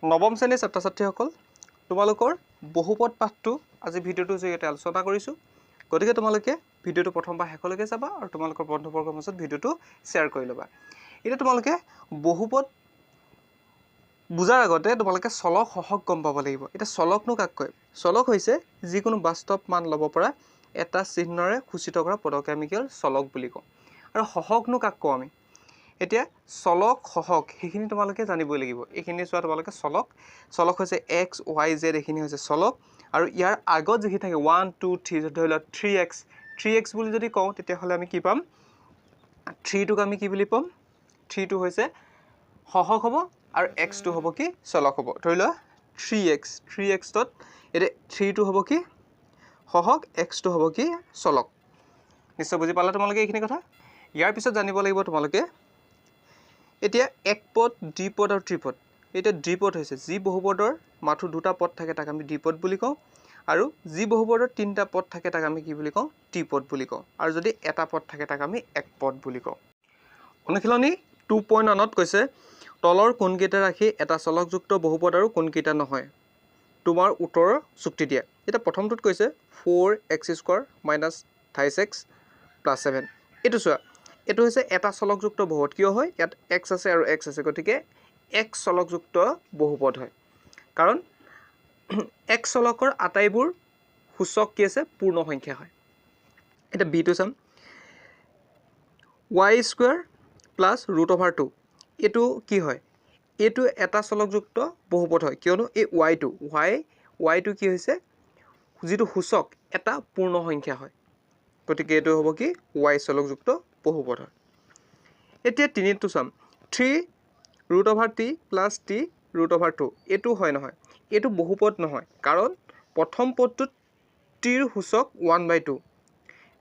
নৱম শ্ৰেণীৰ ছাত্ৰ ছাত্ৰীসকল তোমালোকৰ বহুপদ পাঠটো আজি ভিডিঅ'টোৰ জৰিয়তে আলোচনা কৰিছোঁ গতিকে তোমালোকে ভিডিঅ'টো প্ৰথমবাৰ শেষলৈকে চাবা আৰু তোমালোকৰ বন্ধুবৰ্গৰ মাজত ভিডিঅ'টো শ্বেয়াৰ কৰি ল'বা এতিয়া তোমালোকে বহুপদ বুজাৰ আগতে তোমালোকে চলক সহক গম পাব লাগিব এতিয়া চলকনো কাক কয় চলক হৈছে যিকোনো বাস্তৱ মান ল'ব পৰা এটা চিহ্নৰে সূচিত কৰা পদকে আমি কি চলক বুলি কওঁ আৰু সহকনো কাক কওঁ আমি এতিয়া চলক সহক সেইখিনি তোমালোকে জানিবই লাগিব এইখিনি চোৱা তোমালোকে চলক হৈছে x y z এইখিনি হৈছে চলক আৰু ইয়াৰ আগত যিখিনি থাকে 1 2 3 ধৰি লওক 3x বুলি যদি কওঁ তেতিয়াহ'লে আমি কি পাম 3টোক আমি কি বুলি পাম 3টো হৈছে সহক হ'ব আৰু x টো হ'ব কি চলক হ'ব ধৰি লোৱা 3x তত এতিয়া 3টো হ'ব কি সহক x টো হ'ব কি চলক নিশ্চয় বুজি পালা তোমালোকে এইখিনি কথা ইয়াৰ পিছত জানিব লাগিব তোমালোকে এতিয়া এক পদ দ্বিপদ আৰু ত্ৰিপদ এতিয়া দ্বিপদ হৈছে যি বহুপদৰ মাথো দুটা পদ থাকে তাক আমি দ্বিপদ বুলি কওঁ আৰু যি বহুপদৰ তিনিটা পদ থাকে তাক আমি কি বুলি কওঁ ত্ৰিপদ বুলি কওঁ আৰু যদি এটা পদ থাকে তাক আমি একপদ বুলি কওঁ অনুশীলনী 2.1 ত কৈছে তলৰ কোনকেইটা ৰাখি এটা চলকযুক্ত বহুপদ আৰু কোনকেইটা নহয় তোমাৰ উত্তৰৰ যুক্তি দিয়া এটা প্ৰথমটোত কৈছে 4x² - 28x + 7 এটো চোৱা এটো হৈছে এটা চলকযুক্ত বহুপদ কিয় হয় ইয়াত x আছে আৰু x আছে গতিকে x চলকযুক্ত বহুপদ হয় কাৰণ x চলকৰ আটাইবোৰ সূচক কি আছে পূৰ্ণ সংখ্যা হয় এটা b টো চাম y² + √2 এটো কি হয় এটো এটা চলকযুক্ত বহুপদ হয় কিয়নো এই y টো কি হৈছে যেটো সূচক এটা পূৰ্ণ সংখ্যা হয় গতিকে এটো হ'ব কি y চলকযুক্ত বহুপদ হয় এতিয়া তিনিটো চাম 3√t + t √2 এটো হয় নহয় এটো বহুপদ নহয় কাৰণ প্ৰথম পদটোত t ৰ সূচক 1/2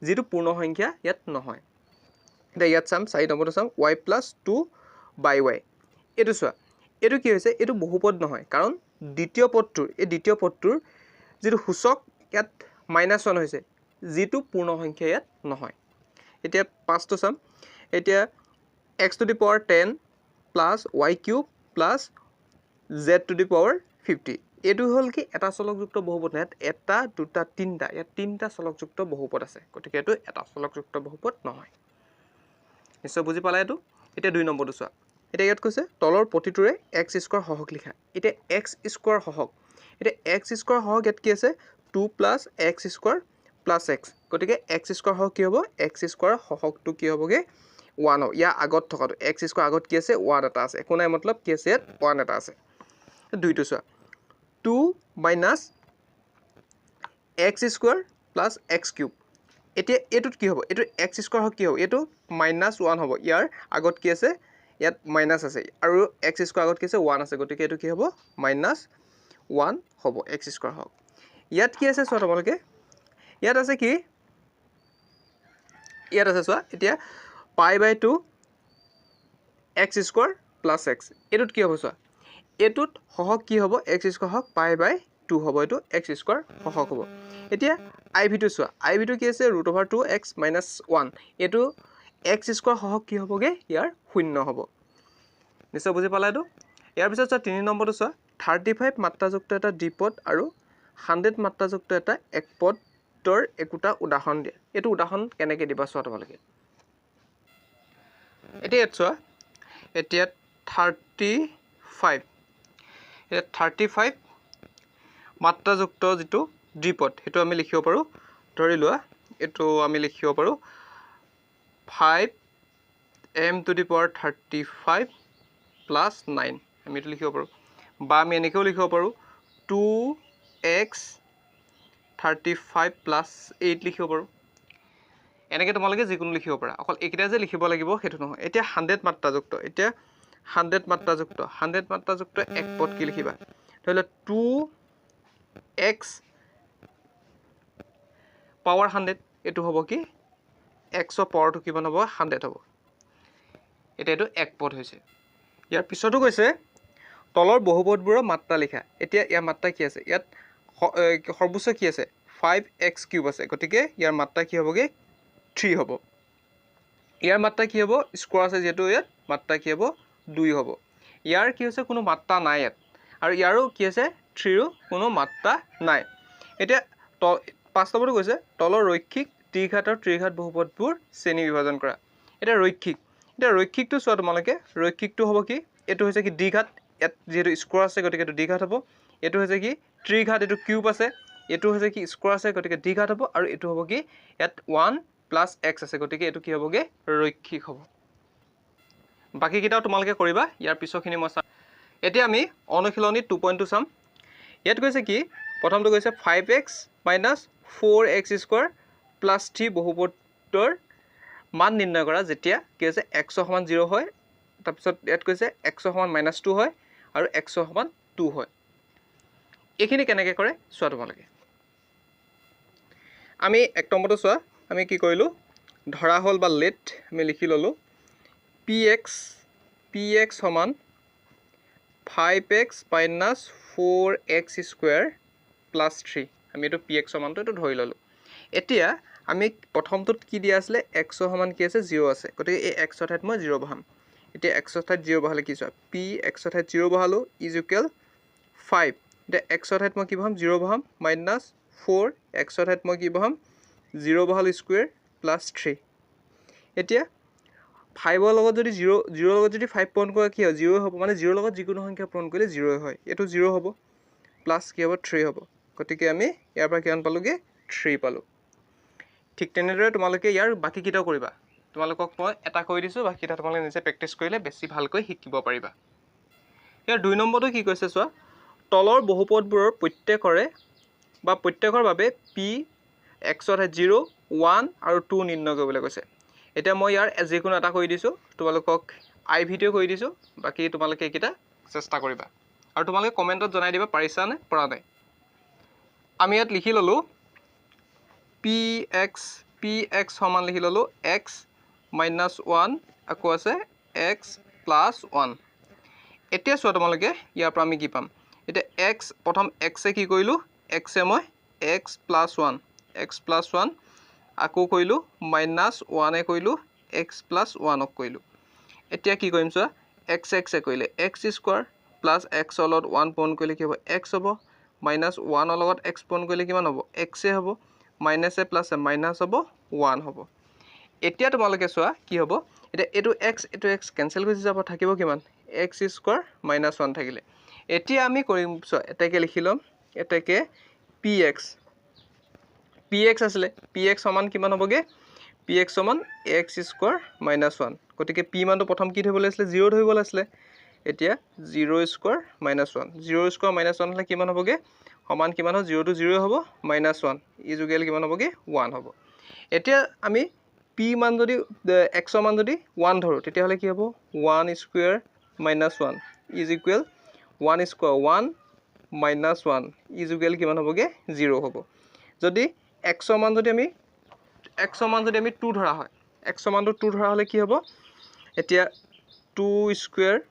যেটো পূৰ্ণ সংখ্যা ইয়াত নহয় এটা ইয়াত চাম 4 নম্বৰটো চাম y + 2/y এটো চোৱা এটো কি হৈছে এটো বহুপদ নহয় কাৰণ দ্বিতীয় পদটোৰ যেটো সূচক ইয়াত -1 হৈছে যেটো পূৰ্ণ সংখ্যা ইয়াত নহয় এতিয়া 5টো চাম এতিয়া x⁻10 + y³ + z⁻50 এটো হল কি এটা চলকযুক্ত বহুপদ নাই এটা দুটা তিনটা ইয়াত তিনটা চলকযুক্ত বহুপদ আছে গতিকে এটো এটা চলকযুক্ত বহুপদ নহয় নিশ্চয় বুজি পালা এটো এতিয়া 2 নম্বৰটো চোৱা এতিয়া ইয়াত কৈছে তলৰ প্ৰতিটোৰে x² সহক লিখা এতিয়া x² সহক এতিয়া x² সহক ইয়াত কি আছে 2 + x² + x গতিকে x² সহক কি হ'ব x² সহকটো কি হ'বগে 1 হ'ব ইয়াৰ আগত থকাটো x² আগত কি আছে 1 এটা আছে একো নাই মতলব কি আছে ইয়াত 1 এটা আছে দুইটো চোৱা 2 - x² + x³ এতিয়া এটোত কি হ'ব এটো x² সহক কি হ'ব এটো -1 হ'ব ইয়াৰ আগত কি আছে ইয়াত মাইনাস আছে আৰু x² আগত কি আছে 1 আছে গতিকে এটো কি হ'ব -1 হ'ব x² সহক ইয়াত কি আছে চোৱা তোমালোকে ইয়াত আছে কি ইয়াত আছে চোৱা এতিয়া π/2 x² + x এটোত কি হ'ব চোৱা এটোত সহক কি হ'ব x² সহক π/2 হ'ব এটো x² সহক হ'ব এতিয়া iv টো চোৱা iv টো কি আছে √2x - 1 এটো x² সহক কি হ'বগে ইয়াৰ 0 হ'ব নিশ্চয় বুজি পালা এটো ইয়াৰ পিছত চোৱা 3 নম্বৰটো চোৱা 35 মাত্ৰাযুক্ত এটা দ্বিপদ আৰু 100 মাত্ৰাযুক্ত এটা একপদৰ একোটা উদাহৰণ দিয়া এটো উদাহৰণ কেনেকৈ দিবা চোৱা তোমালোকে এতিয়া ইয়াত চোৱা এতিয়া 35 মাত্ৰাযুক্ত যেটো দ্বিপদ হেতু আমি লিখিব পাৰো ধৰি লোৱা এটো আমি লিখিব পাৰো 5m⁵ + 9 আমি এটো লিখিব পাৰো বা আমি এনেকেও লিখিব পাৰো 2x35 + 8 লিখিব পাৰো এনেকে তোমালোকে যিকোনো লিখিব পাৰা অকল এইকেইটা যে লিখিব লাগিব হেতু নহয় এতিয়া 100 মাত্ৰাযুক্ত এতিয়া 100 মাত্ৰাযুক্ত এক পদ কি লিখিবা ধৰি লোৱা 2x পাৱাৰ 100 এটো হ'ব কি x ৰ পাৱাৰটো কিমান হ'ব 100 হ'ব এটা এটো এক পদ হৈছে ইয়াৰ পিছতো কৈছে তলৰ বহুপদবোৰৰ মাত্ৰা লিখা এতিয়া ইয়াৰ মাত্ৰা কি আছে ইয়াত সৰ্বোচ্চ কি আছে 5x³ আছে গতিকে ইয়াৰ মাত্ৰা কি হ'বগে 3 হ'ব ইয়াৰ মাত্ৰা কি হ'ব স্কোয়াৰ আছে যেহেতু ইয়াত মাত্ৰা কি হ'ব 2 হ'ব ইয়াৰ কি হৈছে কোনো মাত্ৰা নাই ইয়াত আৰু ইয়াৰো কি আছে 3ৰো কোনো মাত্ৰা নাই এতিয়া 5 নম্বৰটো কৈছে তলৰ ৰৈখিক দ্বিঘাত আৰু ত্ৰিঘাত বহুপদবোৰ শ্ৰেণী বিভাজন কৰা এটা ৰৈখিকটো চোৱা তোমালোকে ৰৈখিকটো হ'ব কি এটো হৈছে কি দ্বিঘাত যেহেতু স্কোয়াৰ আছে গতিকে এটো দ্বিঘাত হ'ব এটো হৈছে কি ত্ৰিঘাত এটো কিউব আছে এটো হৈছে কি স্কোয়াৰ আছে গতিকে দ্বিঘাত হ'ব আৰু এটো হ'ব কি ইয়াত 1 + x আছে গতিকে এটো কি হ'বগে ৰৈখিক হ'ব বাকি কিটাও তোমালোকে কৰিবা ইয়াৰ পিছৰখিনি মই এতিয়া আমি অনুশীলনী 2.2 চাম ইয়াত কৈছে কি প্ৰথমটো কৈছে 5x - 4x² + 3 বহুপদৰ মান নিৰ্ণয় কৰা যেতিয়া কি আছে x = 0 হয় তাৰপিছত ইয়াত কৈছে x = -2 হয় আৰু x = 2 হয় এইখিনি কেনেকৈ কৰে চোৱা তোমালোকে আমি এক নম্বৰটো চোৱা আমি কি কৰিলো ধৰা হল বা লেট আমি লিখি ললো px = 5x - 4x² + 3 আমি এটো px সমানটো এটো ধৰি ললো এতিয়া আমি প্ৰথমটোত কি দিয়া আছিল x সমান কি আছে 0 আছে গতিকে এই x ৰ ঠাইত মই 0 বহাম এতিয়া x ৰ ঠাইত 0 বহালে কি চোৱা px ৰ ঠাইত 0 বহালো = 5 এতিয়া x ৰ ঠাইত মই কি বহাম 0 বহাম -4 x ৰ ঠাইত মই কি বহাম 0 বহালো স্কয়াৰ + 3 এতিয়া 5 ৰ লগত যদি 0 ৰ লগত যদি 5 পূৰণ কৰা কি হয় 0 হ'ব মানে 0 ৰ লগত যিকোনো সংখ্যা পূৰণ কৰিলে 0 হয় এটো 0 হ'ব প্লাস কি হ'ব 3 হ'ব গতিকে আমি ইয়াৰ পৰা কিমান পালোগে 3 পালো ঠিক তেনেদৰে তোমালোকে ইয়াৰ বাকি কিটাও কৰিবা তোমালোকক মই এটা কৈ দিছো বাকি কিটা তোমালোকে নিজে প্ৰেক্টিস কৰিলে বেছি ভালকৈ শিকিব পাৰিবা ইয়াৰ 2 নম্বৰটো কি কৈছে চোৱা তলৰ বহুপদবোৰৰ প্ৰত্যেকৰ বাবে p x ৰ ঠাইত 0 1 আৰু 2 নিৰ্ণয় কৰিবলৈ কৈছে এতিয়া মই ইয়াৰ যিকোনো এটা কৈ দিছো তোমালোকক আই ভিডিও কৈ দিছো বাকি তোমালোকে এইকিটা চেষ্টা কৰিবা আৰু তোমালোকে কমেন্টত জনাই দিবা পাৰিছা নে পৰা নাই আমি ইয়াত লিখি ললো px সমান লিখি ললো x - 1 আকৌ আছে x + 1 এতিয়া চোৱা তোমালোকে ইয়াৰ পৰা আমি কি পাম এতিয়া x প্ৰথম x এ কি কৰিলো x এ মই x + 1 আকৌ কৰিলো -1 এ কৰিলো x + 1 ক কৰিলো এতিয়া কি কৰিম চোৱা x এ কৰিলে x² + x ৰ লগত 1 পূৰণ কৰিলে কি হ'ব x হ'ব -1 ৰ লগত x পূৰণ কৰিলে কিমান হ'ব x এ হ'ব -a + a মাইনাস হ'ব 1 হ'ব এতিয়া তোমালোকে চোৱা কি হ'ব এতিয়া এটো x কেনসেল হৈ যাব থাকিব কিমান x² - 1 থাকিলে এতিয়া আমি কৰিম চোৱা এটাকে লিখি লম এটাকে px আছিলে px সমান কিমান হ'বগে px সমান x² - 1 গতিকে p মানটো প্ৰথম কি ধৰিব লাগিছিল 0 ধৰিব লাগিছিল এতিয়া 0² - 1 0² - 1 হলে কিমান হ'বগে সমান কিমান হ'ব 0 টো 0 হ'ব -1 ইজুগেল কিমান হ'বগে 1 হ'ব এতিয়া আমি p মান যদি x ৰ মান যদি 1 ধৰো তেতিয়া হলে কি হ'ব 1² - 1 = 1² 1 - 1 ইজুগেল কিমান হ'বগে 0 হ'ব যদি x ৰ মান যদি আমি 2 ধৰা হয় x ৰ মানটো 2 ধৰা হলে কি হ'ব এতিয়া 2² -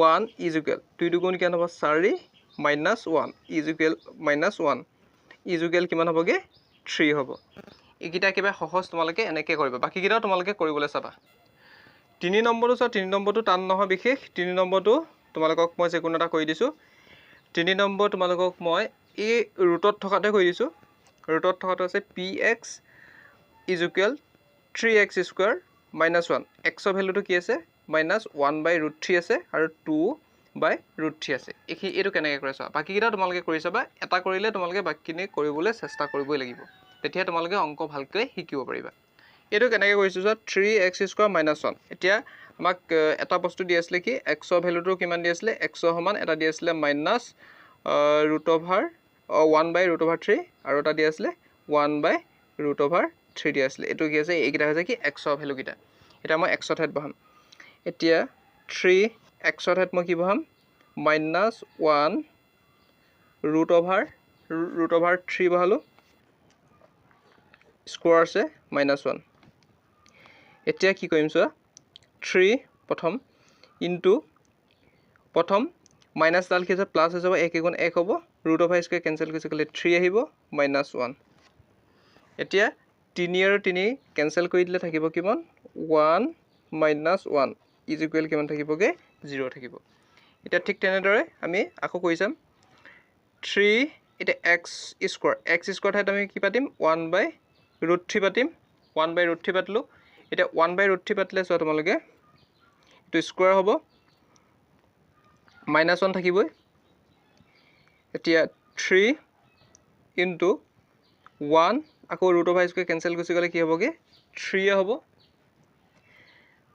1 ইজুগেল 2 দুগুণ কিমান হ'ব 4 - 1 ইজুগেল -1 ইজুগেল কিমান হ'বগে 3 হ'ব এইকিটা কিবা সহজ তোমালোকে এনেকৈ কৰিবা বাকি কিটাও তোমালোকে কৰিবলৈ চাবা 3 নম্বৰটো চোৱা 3 নম্বৰটো টান নহয় বিশেষ 3 নম্বৰটো তোমালোকক মই যে কোনো এটা কৈ দিছো 3 নম্বৰ তোমালোকক মই এই ৰুটত থকাতে কৈ দিছো ৰুটত থকাটো আছে px = 3x² - 1 x ৰ ভ্যালুটো কি আছে -1/√3 আছে আৰু 2/√3 আছে এইটো কেনেকৈ কৰে চোৱা বাকি কিটা তোমালোকে কৰি চাবা এটা কৰিলে তোমালোকে বাকিখিনি কৰিবলৈ চেষ্টা কৰিবই লাগিব তেতিয়া তোমালোকে অংক ভালকৈ শিকিব পাৰিবা এইটো কেনেকৈ কৰিছো চোৱা 3x² - 1 এতিয়া আমাক এটা বস্তু দি আছিল কি x ৰ ভ্যালুটো কিমান দি আছিল x ৰ সমান এটা দি আছিল -1/√3 আৰু এটা দি আছিল 1/√3 দি আছিল এটো কি আছে এইকিটা হৈছে কি x ৰ ভ্যালু কিটা এটা মই x ৰ ঠাইত বহাম এতিয়া 3x ৰ ঠাইত মই কি বহাম -1√3 বহালো স্কোয়াৰ আছে -1 এতিয়া কি কৰিম চোৱা 3 প্ৰথম ইনটু প্ৰথম মাইনাস ডাল কি আছে প্লাস হৈ যাব 1 * 1 হ'ব √2 কেনসেল কৰিছে গলে 3 আহিব -1 এতিয়া 3 আৰু 3 কেনসেল কৰি দিলে থাকিব কিমান 1 - 1 ইজ ইকুৱেল কিমান থাকিবগৈ 0 থাকিব এতিয়া ঠিক তেনেদৰে আমি আকৌ কৰি চাম 3 এতিয়া x স্কোৱাৰ ঠাইত আমি কি পাতিম 1/√3 পাতিম 1/√3 পাতিলোঁ এতিয়া 1/√3 পাতিলে চোৱা তোমালোকে এইটো স্কোৱাৰ হ'ব -1 থাকিবই এতিয়া 3 ইনটু 1 আকৌ √(স্কোৱাৰ কেনচেল গুচি গ'লে কি হ'বগৈ 3 হ'ব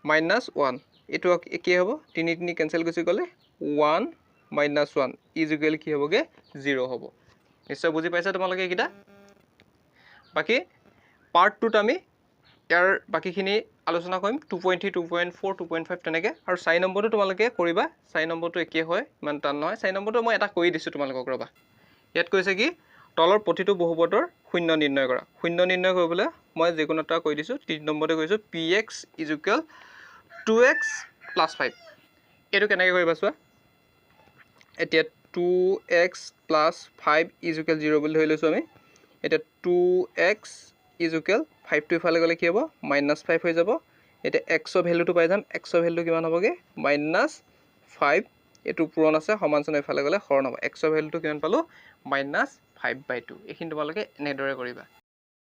-1 এইটো কি হ'ব 3 3 কেনচেল গুচি গ'লে 1 - 1 ইজ ইকুৱেল কি হ'বগৈ 0 হ'ব নিশ্চয় বুজি পাইছা তোমালোকে এইকেইটা বাকী পাৰ্ট 2ত আমি ইয়াৰ বাকীখিনি আলোচনা কৰিম 2.3 2.4 2.5 তেনেকৈ আৰু 4 নম্বৰটো তোমালোকে কৰিবা 4 নম্বৰটো একেই হয় ইমান টান নহয় 4 নম্বৰটো মই এটা কৰি দিছোঁ তোমালোকক ৰ'বা ইয়াত কৈছে কি তলৰ প্ৰতিটো বহুপদৰ শূন্য নিৰ্ণয় কৰা শূন্য নিৰ্ণয় কৰিবলৈ মই যিকোনো এটা কৈ দিছোঁ 3 নম্বৰতে কৈছোঁ px ইজ ইকুৱেল 2x + 5 এইটো কেনেকৈ কৰিবা চোৱা এতিয়া 2x + 5 ইজ ইকুৱেল 0 বুলি ধৰি লৈছোঁ আমি এতিয়া 2x ইজ ইকুৱেল 5টো ইফালে গ'লে কি হ'ব -5 হৈ যাব এতিয়া xৰ ভেলুটো পাই যাম xৰ ভেলুটো কিমান হ'বগৈ -5 এইটো পূৰণ আছে সমান চিহ্ন ইফালে গ'লে হৰণ হ'ব xৰ ভেলুটো কিমান পালোঁ -5/2 এইখিনি তোমালোকে এনেদৰে কৰিবা